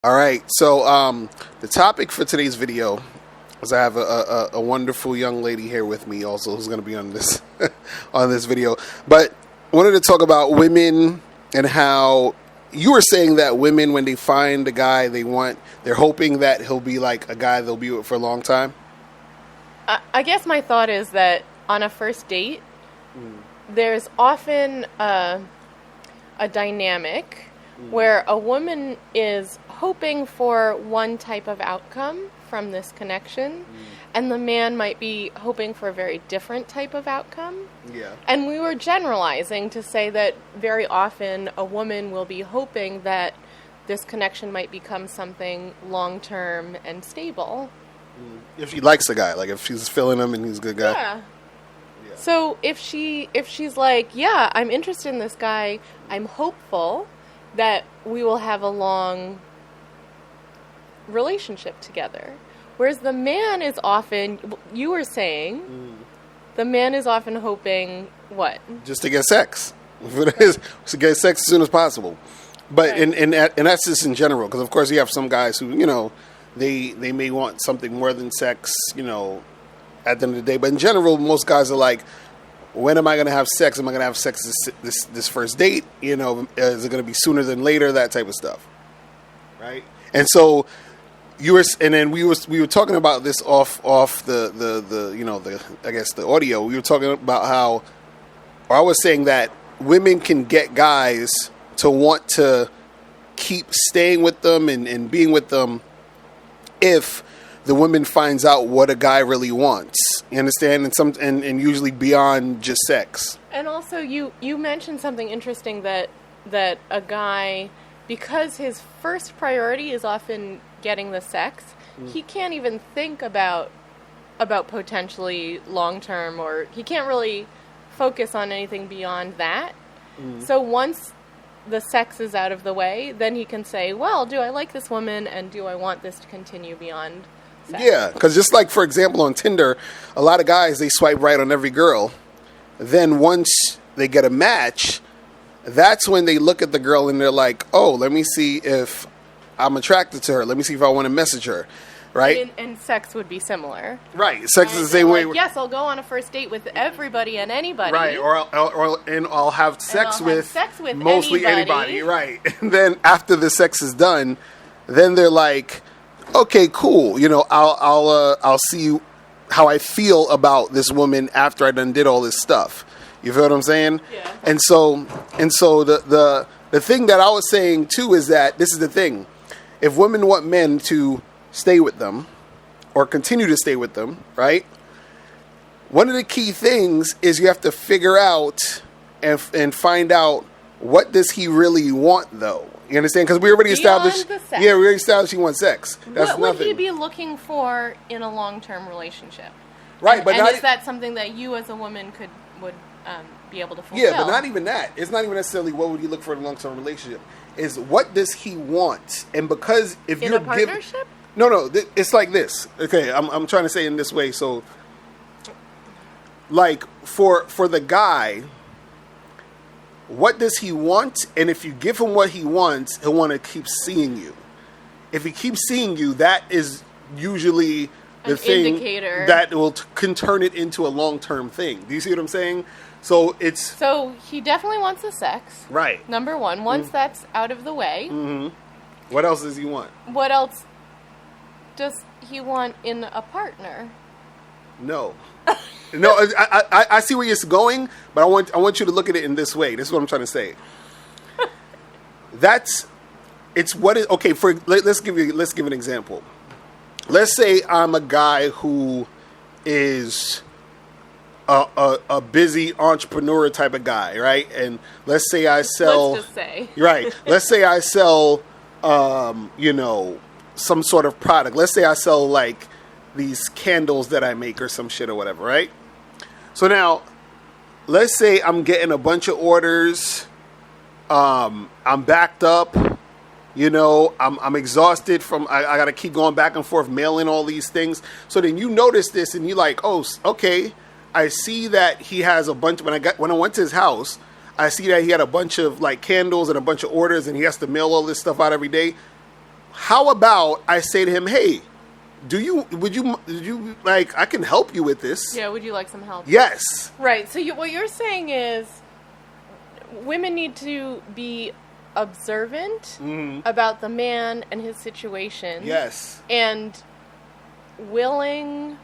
All right. So the topic for today's video is I have a wonderful young lady here with me also who's going to be on this on this video. But I wanted to talk about women and how you were saying that women, when they find a guy they want, they're hoping that he'll be like a guy they'll be with for a long time. I guess my thought is that on a first date, there's often a dynamic where a woman is hoping for one type of outcome from this connection, and the man might be hoping for a very different type of outcome. Yeah. And we were generalizing to say that very often a woman will be hoping that this connection might become something long-term and stable. If she likes the guy, like if she's feeling him and he's a good guy. Yeah. So if she's like, yeah, I'm interested in this guy, I'm hopeful that we will have a long relationship together. Whereas the man is often, you were saying, the man is often hoping what? Just to get sex. To get sex as soon as possible. But Right. and that's just in general, because of course you have some guys who, they may want something more than sex, at the end of the day. But in general, most guys are like, when am I going to have sex? Am I going to have sex this first date? Is it going to be sooner than later? That type of stuff, right? And so we were talking about this off the I guess the audio. We were talking about how, or I was saying that women can get guys to want to keep staying with them and being with them if the woman finds out what a guy really wants. You understand? And usually beyond just sex. And also you mentioned something interesting that a guy, because his first priority is often getting the sex, he can't even think about potentially long term, or he can't really focus on anything beyond that. So once the sex is out of the way, then he can say, well, do I like this woman and do I want this to continue beyond sex? Yeah, because just like, for example, on Tinder, a lot of guys, they swipe right on every girl. Then once they get a match, that's when they look at the girl and they're like, oh, let me see if I'm attracted to her. Let me see if I want to message her, right? And sex would be similar. Right. Sex is the same way. Like, yes, I'll go on a first date with everybody and anybody. Right, or I'll have sex with mostly anybody. right? And then after the sex is done, then they're like, okay, cool. I'll see how I feel about this woman after I done did all this stuff. You feel what I'm saying? Yeah. And so the thing that I was saying too is that this is the thing: if women want men to stay with them or continue to stay with them, right? One of the key things is you have to figure out and find out, what does he really want, though. You understand? Because we already established. The sex. Yeah, we already established he wants sex. That's What would nothing. he be looking for in a long-term relationship? Right, but and not. is that something that you as a woman would be able to fulfill? Yeah, but not even that. It's not even necessarily what would he look for in a long-term relationship. Is what does he want? And because if in you're a partnership. No, it's like this. Okay, I'm trying to say it in this way. So, like for the guy, what does he want? And if you give him what he wants, he'll want to keep seeing you. If he keeps seeing you, that is usually the thing indicator that can turn it into a long-term thing. Do you see what I'm saying? So he definitely wants the sex. Right. Number one. Once that's out of the way, What else does he want? what else does he want in a partner? No. No, I see where you're going, but I want you to look at it in this way. This is what I'm trying to say. Okay, let's give an example. Let's say I'm a guy who is a busy entrepreneur type of guy, right? And let's say I sell. Let's just say. Right. Let's say I sell, some sort of product. Let's say I sell like these candles that I make or some shit or whatever, right? So now, let's say I'm getting a bunch of orders. I'm backed up. I'm exhausted from. I got to keep going back and forth mailing all these things. So then you notice this and you're like, oh, okay. I see that he has a bunch. When I went to his house, I see that he had a bunch of like candles and a bunch of orders, and he has to mail all this stuff out every day. how about I say to him, hey, would you like, I can help you with this. Yeah, would you like some help? Yes. Right. So what you're saying is women need to be observant about the man and his situation. Yes. And willing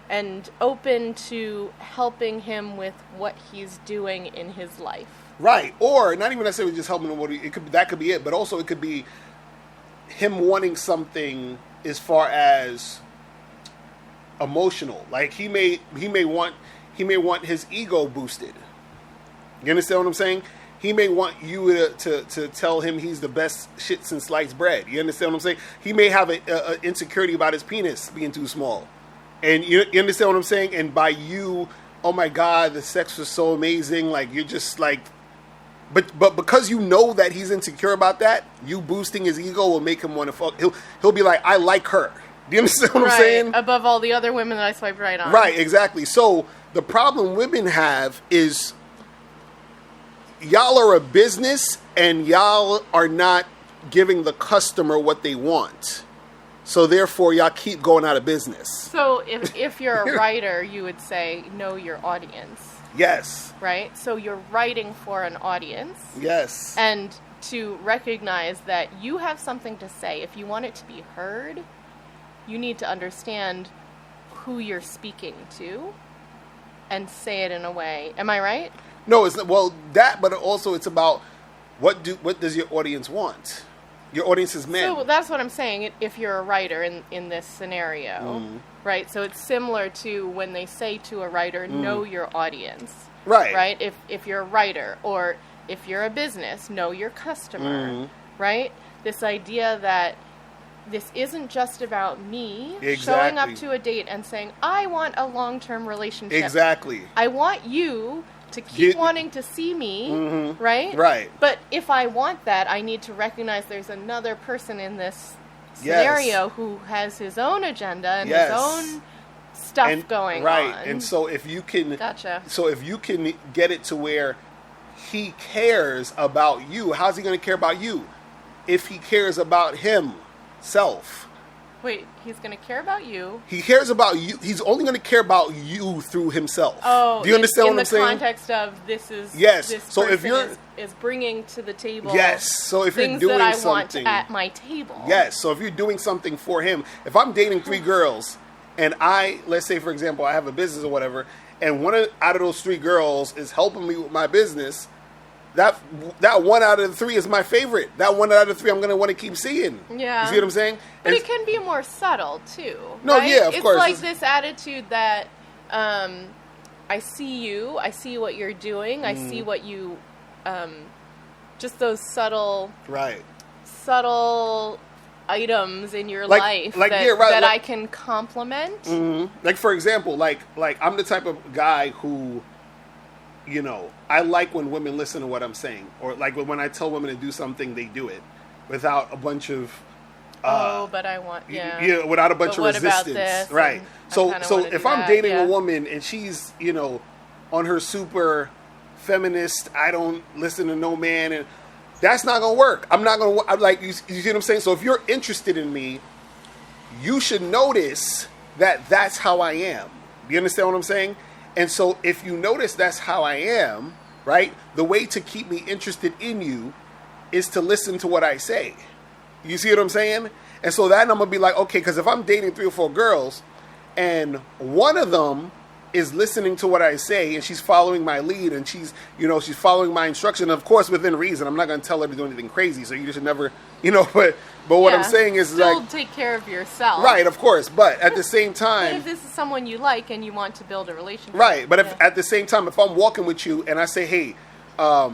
and open to helping him with what he's doing in his life. Right. Or not even necessarily just helping him. That could be it. But also it could be him wanting something as far as emotional. Like he may want his ego boosted. You understand what I'm saying? He may want you to tell him he's the best shit since sliced bread. You understand what I'm saying? He may have an insecurity about his penis being too small. And you understand what I'm saying? And by you, oh my God, the sex was so amazing. Like, you're just like... But because you know that he's insecure about that, you boosting his ego will make him want to fuck. He'll be like, I like her. Do you understand what I'm saying? Above all the other women that I swiped right on. Right, exactly. So the problem women have is y'all are a business and y'all are not giving the customer what they want. So therefore, y'all keep going out of business. So if you're a writer, you would say, know your audience. Yes. Right? So you're writing for an audience. Yes. And to recognize that you have something to say. If you want it to be heard, you need to understand who you're speaking to and say it in a way. Am I right? No, it's not, well, that, but also it's about what does your audience want? Your audience is men. So that's what I'm saying. If you're a writer in this scenario, right? So it's similar to when they say to a writer, know your audience. Right. Right? If you're a writer, or if you're a business, know your customer. Right? This idea that this isn't just about me showing up to a date and saying, I want a long-term relationship. Exactly. I want you to keep wanting to see me, right? Right. But if I want that, I need to recognize there's another person in this scenario who has his own agenda and his own stuff going on. Right. And so if you can So if you can get it to where he cares about you, how's he going to care about you? If he cares about himself. Wait, he's going to care about you? He cares about you. He's only going to care about you through himself. Oh, do you understand what I'm saying? In the context of this is yes. This so if person you're is bringing to the table so if things you're doing that I something want at my table. Yes. So if you're doing something for him, if I'm dating 3 girls and let's say for example I have a business or whatever, and one out of those 3 girls is helping me with my business, that 1 out of the 3 is my favorite. That 1 out of the 3 I'm going to want to keep seeing. Yeah. You see what I'm saying? But it can be more subtle, too. No, right? yeah, of course. It's like this attitude that I see you, I see what you're doing, I see what you... just those subtle items in your life that I can compliment. Like, for example, like I'm the type of guy who... You know, I like when women listen to what I'm saying, or like when I tell women to do something, they do it without a bunch of. But I want without a bunch of resistance, right? So if I'm dating a woman and she's on her super feminist, I don't listen to no man, and that's not gonna work. I'm not gonna. I'm like you see what I'm saying. So if you're interested in me, you should notice that that's how I am. Do you understand what I'm saying? And so if you notice that's how I am, right, the way to keep me interested in you is to listen to what I say. You see what I'm saying? And so that I'm going to be like, okay, because if I'm dating 3 or 4 girls and one of them is listening to what I say and she's following my lead and she's following my instruction, of course, within reason. I'm not going to tell her to do anything crazy, so you should never, but what I'm saying is still like... take care of yourself. Right, of course, but at the same time... But if this is someone you like and you want to build a relationship... Right, but if at the same time, if I'm walking with you and I say, hey, walk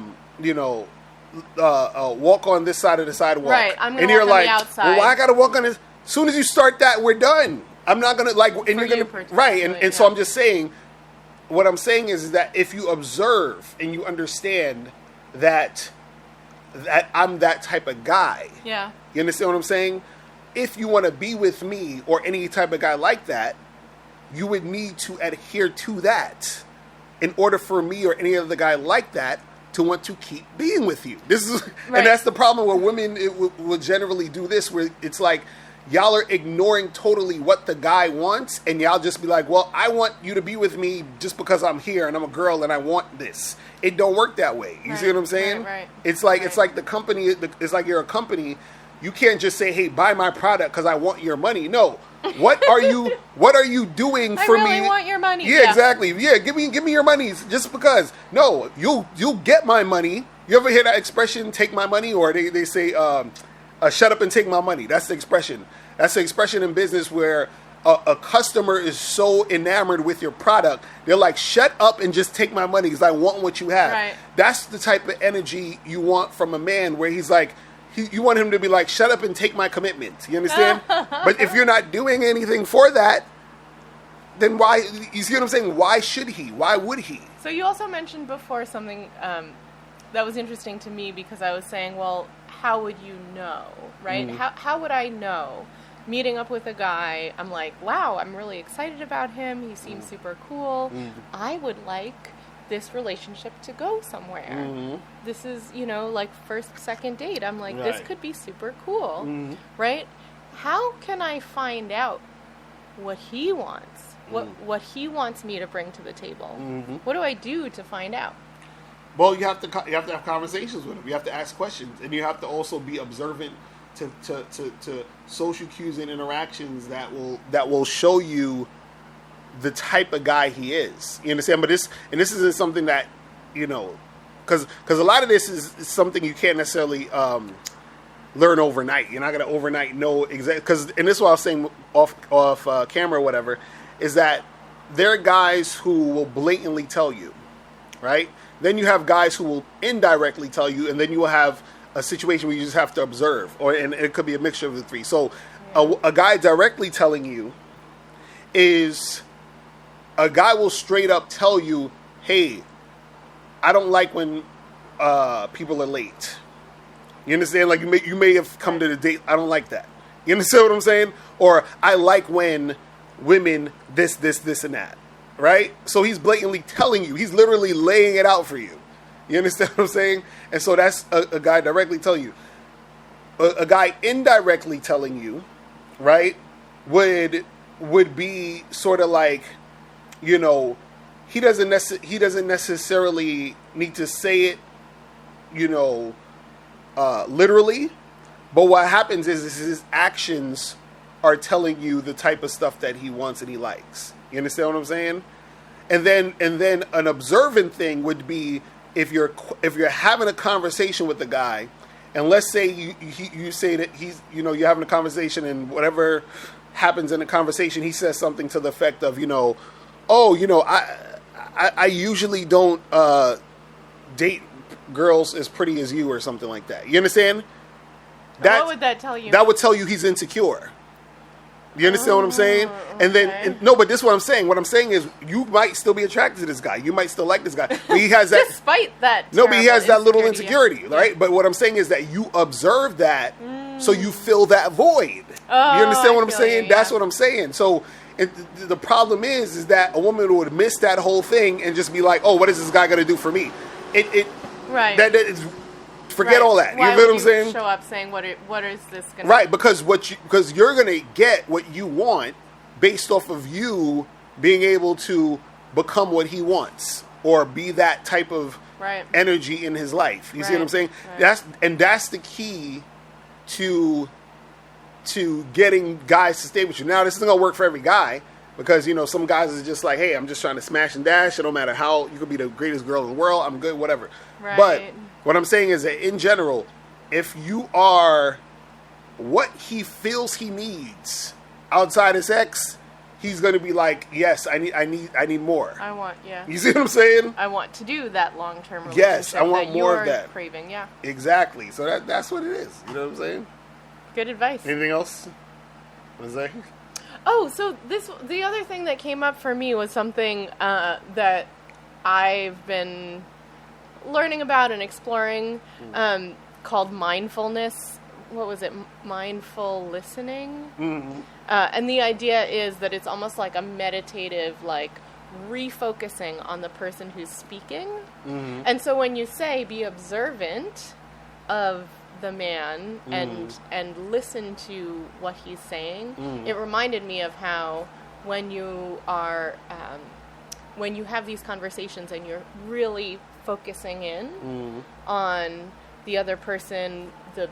on this side of the sidewalk. Right, I'm going to walk on the outside. Well, I got to walk on this... As soon as you start that, we're done. I'm not going to, like... And you're going to... Right, and so I'm just saying... What I'm saying is that if you observe and you understand that I'm that type of guy... Yeah. You understand what I'm saying? If you want to be with me or any type of guy like that, you would need to adhere to that in order for me or any other guy like that to want to keep being with you. This is, Right. and that's the problem where women will generally do this, where it's like y'all are ignoring totally what the guy wants, and y'all just be like, well, I want you to be with me just because I'm here and I'm a girl and I want this. It don't work that way. You see what I'm saying? Right. It's like the company. It's like you're a company. You can't just say, "Hey, buy my product because I want your money." No. What are you? What are you doing for I really me? want your money. Yeah, exactly. Yeah, give me your money just because. No, you'll get my money. You ever hear that expression? Take my money, or they say, "Shut up and take my money." That's the expression. That's the expression in business where a customer is so enamored with your product, they're like, "Shut up and just take my money because I want what you have." Right. That's the type of energy you want from a man, where he's like. You want him to be like, shut up and take my commitment. You understand? But if you're not doing anything for that, then why? You see what I'm saying? Why should he? Why would he? So you also mentioned before something that was interesting to me, because I was saying, well, how would you know, right? How would I know? Meeting up with a guy, I'm like, wow, I'm really excited about him. He seems super cool. I would like this relationship to go somewhere. This is, like first, second date. I'm like, this Right. could be super cool, right? How can I find out what he wants? What he wants me to bring to the table? What do I do to find out? Well, you have to have conversations with him. You have to ask questions, and you have to also be observant to social cues and interactions that will show you the type of guy he is. You understand? But this isn't something that, because a lot of this is something you can't necessarily learn overnight. You're not going to overnight know exactly. Because, and this is what I was saying off camera or whatever, is that there are guys who will blatantly tell you, right? Then you have guys who will indirectly tell you, and then you will have a situation where you just have to observe, and it could be a mixture of the three. So a guy directly telling you is... A guy will straight up tell you, hey, I don't like when people are late. You understand? Like you may have come to the date. I don't like that. You understand what I'm saying? Or I like when women this, and that. Right? So he's blatantly telling you. He's literally laying it out for you. You understand what I'm saying? And so that's a guy directly telling you. A guy indirectly telling you, right, would be sort of like, he doesn't necessarily need to say it, literally. But what happens is his actions are telling you the type of stuff that he wants and he likes. You understand what I'm saying? And then an observant thing would be if you're having a conversation with the guy, and let's say you say that he's you're having a conversation, and whatever happens in the conversation, he says something to the effect of I usually don't date girls as pretty as you, or something like that. You understand? What would that tell you? That would tell you he's insecure. You understand what I'm saying? Okay. And then, no, but this is what I'm saying. What I'm saying is, you might still be attracted to this guy. You might still like this guy. But he has that. Despite that. No, but he has that little insecurity, insecurity, right? But what I'm saying is that you observe that, so you fill that void. Oh, you understand what I'm feel saying? you, That's yeah. what I'm saying. So the problem is that a woman would miss that whole thing and just be like, "Oh, what is this guy going to do for me?" Right. That is. Forget Right. all that. Why You feel would what I'm saying? Show up saying what is this going to Right, because you're gonna get what you want based off of you being able to become what he wants, or be that type of Right. energy in his life. You see what I'm Right, saying? right. That's the key to getting guys to stay with you. Now, this isn't gonna work for every guy, because some guys is just like, hey, I'm just trying to smash and dash. It don't matter how you could be the greatest girl in the world. I'm good, whatever. Right. But what I'm saying is that in general, if you are what he feels he needs outside of sex, he's going to be like, yes, I need more. I want, yeah. You see what I'm saying? I want to do that long-term relationship. Yes, I want that more you're of that. Craving, yeah. Exactly. So that's what it is. You know what I'm saying? Good advice. Anything else? What is that? Oh, so the other thing that came up for me was something that I've been learning about and exploring, called mindfulness. What was it? Mindful listening. Mm-hmm. And the idea is that it's almost like a meditative, like refocusing on the person who's speaking. And so when you say be observant of the man and listen to what he's saying, it reminded me of how when you are when you have these conversations and you're really focusing in on the other person, the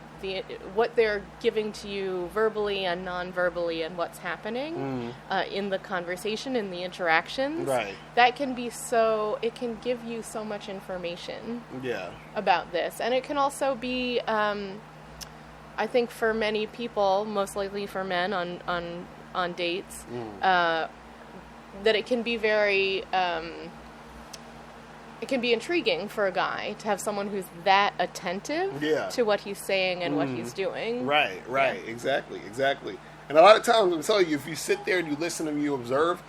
what they're giving to you verbally and non-verbally, and what's happening in the conversation, in the interactions, Right. that can be so, it can give you so much information Yeah. about this. And it can also be, I think for many people, most likely for men on dates, that it can be very, it can be intriguing for a guy to have someone who's that attentive Yeah. to what he's saying and what he's doing. Right, exactly. And a lot of times, I'm telling you, if you sit there and you listen and you observe,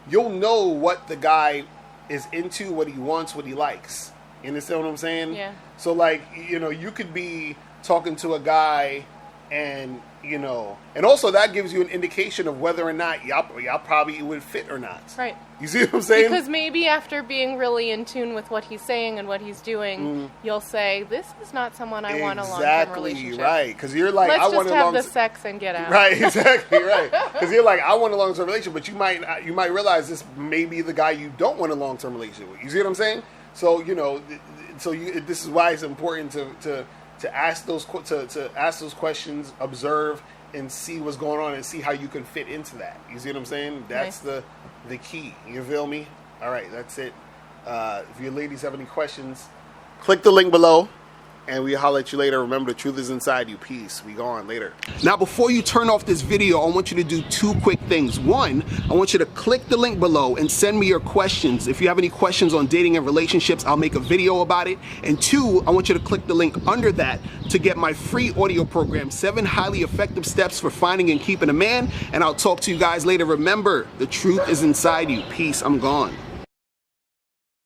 you'll know what the guy is into, what he wants, what he likes. You understand what I'm saying? Yeah. So, like, you know, you could be talking to a guy and, you know, and also that gives you an indication of whether or not y'all probably would fit or not. Right. You see what I'm saying? Because maybe after being really in tune with what he's saying and what he's doing, you'll say, this is not someone I want a long-term relationship. Exactly, right. Because you're like, Let's I want just a have long the sex and get out. Right, exactly, right. Because you're like, I want a long-term relationship, but you might realize this may be the guy you don't want a long-term relationship with. You see what I'm saying? So, you know, this is why it's important to ask those questions, observe, and see what's going on, and see how you can fit into that. You see what I'm saying? That's Nice. the key. You feel me? All right, that's it. If your ladies have any questions, click the link below, and we'll holler at you later. Remember, the truth is inside you. Peace. We go on later. Now, before you turn off this video, I want you to do two quick things. One, I want you to click the link below and send me your questions. If you have any questions on dating and relationships, I'll make a video about it. And two, I want you to click the link under that to get my free audio program, 7 highly effective steps for finding and keeping a man. And I'll talk to you guys later. Remember, the truth is inside you. Peace. I'm gone.